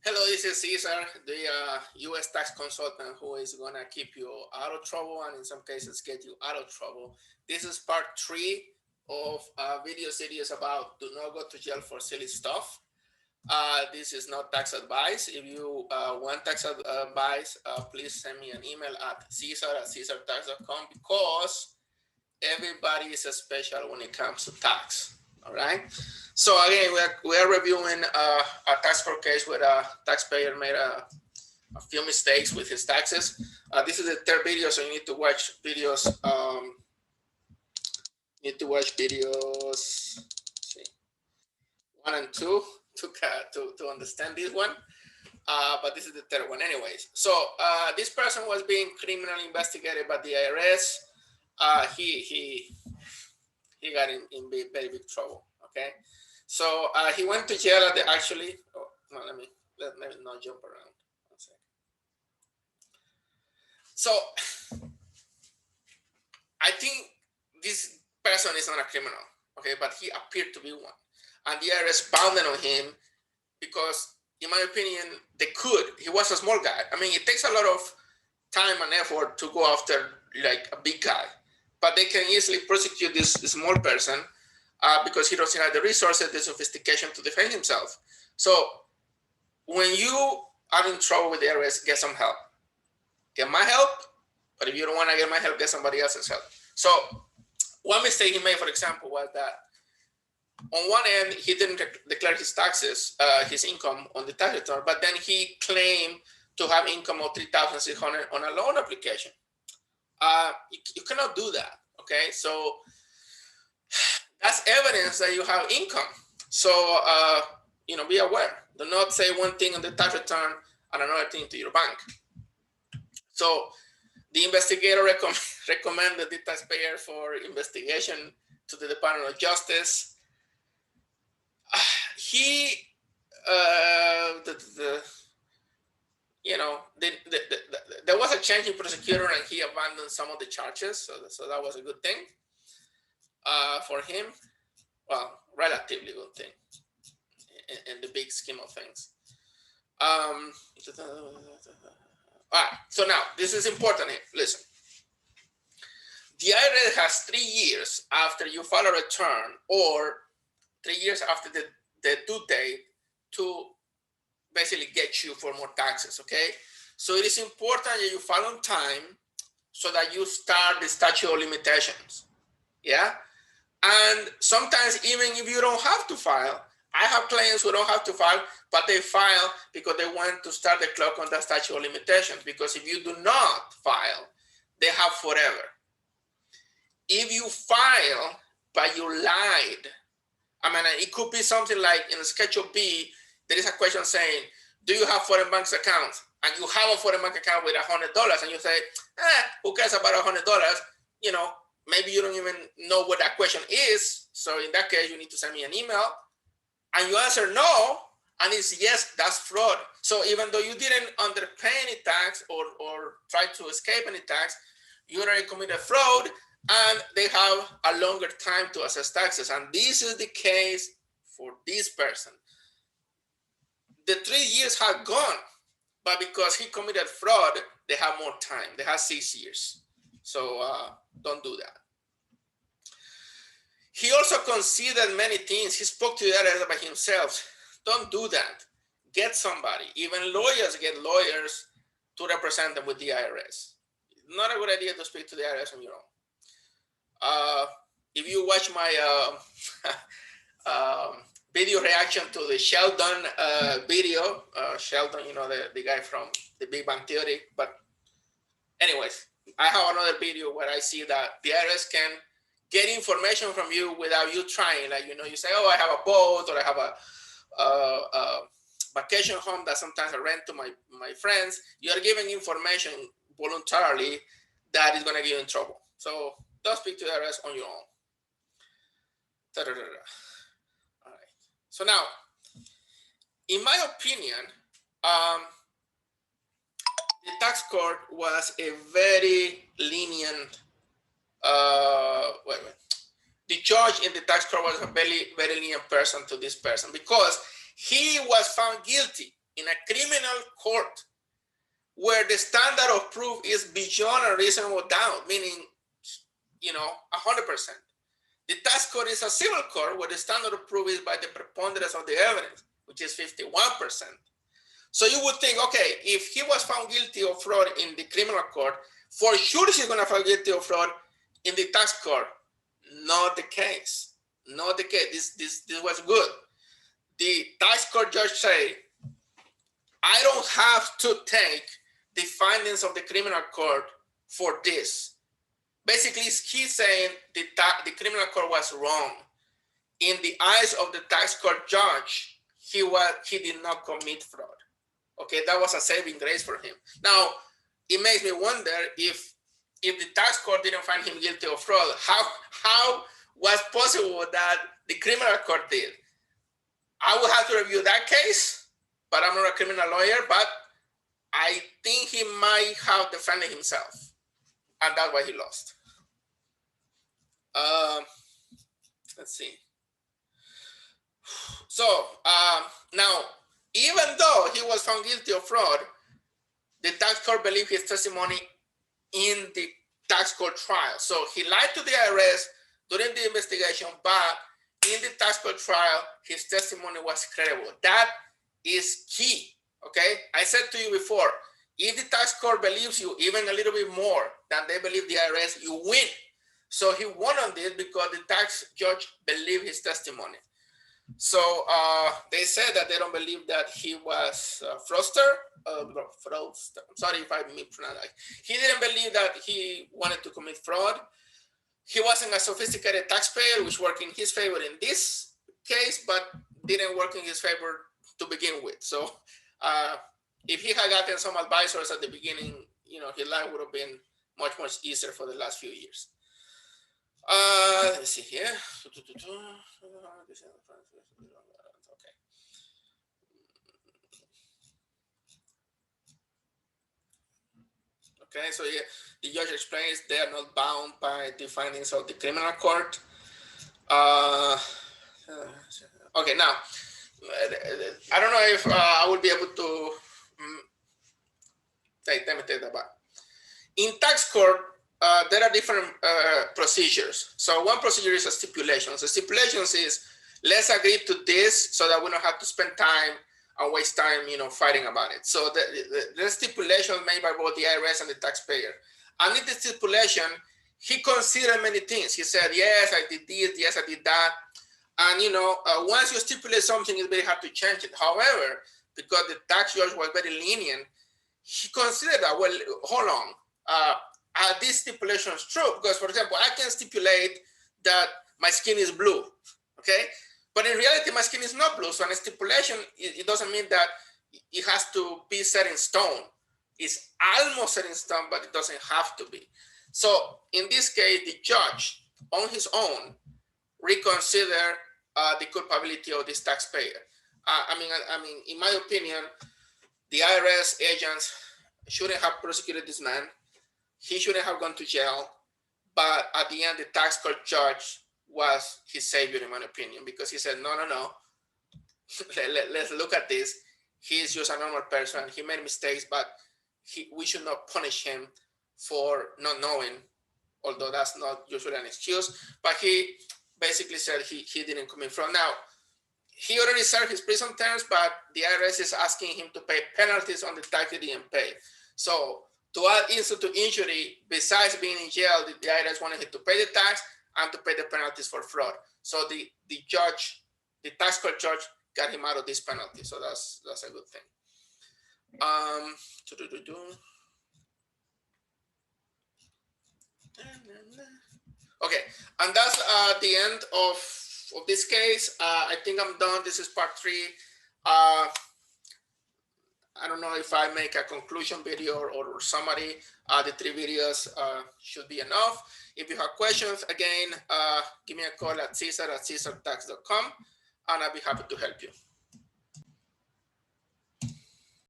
Hello, this is Cesar, the U.S. tax consultant who is going to keep you out of trouble and in some cases get you out of trouble. This is part three of a video series about do not go to jail for silly stuff. This is not tax advice. If you want tax advice, please send me an email at caesar@caesartax.com because everybody is special when it comes to tax. All right. So again, we are reviewing a tax court case where a taxpayer made a few mistakes with his taxes. This is the third video, so you need to watch videos. See, 1 and 2 to understand this one. But this is the third one, anyways. So this person was being criminally investigated by the IRS. He got in very big trouble. Okay, so he went to jail at the actually. Oh, no, let me not jump around. 1 second. So I think this person is not a criminal, okay, but he appeared to be one, and the IRS bounded on him because, in my opinion, they could. He was a small guy. I mean, it takes a lot of time and effort to go after like a big guy, but they can easily prosecute this small person because he doesn't have the resources, the sophistication to defend himself. So when you are in trouble with the IRS, get some help. Get my help, but if you don't want to get my help, get somebody else's help. So one mistake he made, for example, was that on one end, he didn't declare his taxes, his income on the tax return, but then he claimed to have income of $3,600 on a loan application. You cannot do that, okay? So that's evidence that you have income. So, be aware. Do not say one thing on the tax return and another thing to your bank. So the investigator recommended the taxpayer for investigation to the Department of Justice. There was a change in prosecutor and he abandoned some of the charges. So that was a good thing for him. Well, relatively good thing in the big scheme of things. All right, so now this is important here. Listen, the IRS has 3 years after you file a return or 3 years after the due date to basically get you for more taxes, okay? So it is important that you file on time so that you start the statute of limitations, yeah? And sometimes even if you don't have to file, I have clients who don't have to file, but they file because they want to start the clock on the statute of limitations. Because if you do not file, they have forever. If you file, but you lied, I mean, it could be something like in Schedule B, there is a question saying, do you have foreign bank accounts? And you have a foreign bank account with $100, and you say, who cares about $100? Maybe you don't even know what that question is. So in that case, you need to send me an email. And you answer no, and it's yes, that's fraud. So even though you didn't underpay any tax or try to escape any tax, you already committed fraud, and they have a longer time to assess taxes. And this is the case for this person. The 3 years have gone, but because he committed fraud, they have more time. They have 6 years. So don't do that. He also considered many things. He spoke to the IRS by himself. Don't do that. Get somebody. Even lawyers get lawyers to represent them with the IRS. Not a good idea to speak to the IRS on your own. If you watch my video reaction to the Sheldon video, Sheldon, the guy from the Big Bang Theory. But anyways, I have another video where I see that the IRS can get information from you without you trying. Like, you say, oh, I have a boat, or I have a vacation home that sometimes I rent to my friends. You are giving information voluntarily that is going to get you in trouble. So don't speak to the IRS on your own. All right. So now, in my opinion, the tax court was a very lenient. The judge in the tax court was a very, very lenient person to this person because he was found guilty in a criminal court where the standard of proof is beyond a reasonable doubt, meaning, 100%. The tax court is a civil court where the standard of proof is by the preponderance of the evidence, which is 51%. So you would think, okay, if he was found guilty of fraud in the criminal court, for sure he's going to find guilty of fraud in the tax court. Not the case. Not the case. This was good. The tax court judge say, I don't have to take the findings of the criminal court for this. Basically, he's saying the criminal court was wrong. In the eyes of the tax court judge, he did not commit fraud. Okay, that was a saving grace for him. Now, it makes me wonder if the tax court didn't find him guilty of fraud, how was possible that the criminal court did? I will have to review that case, but I'm not a criminal lawyer, but I think he might have defended himself, and that's why he lost. Let's see. So now, even though he was found guilty of fraud, the tax court believed his testimony in the tax court trial. So he lied to the IRS during the investigation, but in the tax court trial, his testimony was credible. That is key, okay? I said to you before, if the tax court believes you even a little bit more than they believe the IRS, you win. So he won on this because the tax judge believed his testimony. So they said that they don't believe that he was fraudster. I'm sorry if I mispronounced that. He didn't believe that he wanted to commit fraud. He wasn't a sophisticated taxpayer, which worked in his favor in this case, but didn't work in his favor to begin with. So if he had gotten some advisors at the beginning, his life would have been much, much easier for the last few years. Let's see here. Okay, so yeah, the judge explains they are not bound by the findings of the criminal court. Okay, now, I don't know if I will be able to, let me take that back. In tax court, there are different procedures. So one procedure is a stipulation. So stipulations is, let's agree to this so that we don't have to spend time and waste time, fighting about it. So the stipulation made by both the IRS and the taxpayer. And in the stipulation, he considered many things. He said, yes, I did this, yes, I did that. And, once you stipulate something, it's very hard to change it. However, because the tax judge was very lenient, he considered that, well, hold on, are these stipulations true? Because, for example, I can stipulate that my skin is blue, okay? But in reality, my skin is not blue. So in a stipulation, it doesn't mean that it has to be set in stone. It's almost set in stone, but it doesn't have to be. So in this case, the judge, on his own, reconsider the culpability of this taxpayer. I mean, in my opinion, the IRS agents shouldn't have prosecuted this man. He shouldn't have gone to jail. But at the end, the tax court judge was his savior, in my opinion, because he said, no. Let's look at this. He's just a normal person. He made mistakes, but we should not punish him for not knowing, although that's not usually an excuse. But he basically said he didn't commit fraud. Now, he already served his prison terms, but the IRS is asking him to pay penalties on the tax he didn't pay. So to add insult to injury, besides being in jail, the IRS wanted him to pay the tax and to pay the penalties for fraud. So the tax court judge got him out of this penalty. So that's a good thing. Okay, and that's the end of this case. I think I'm done. This is part 3. I don't know if I make a conclusion video or summary. The 3 videos should be enough. If you have questions, again, give me a call at Cesar@CesarTax.com, and I'll be happy to help you.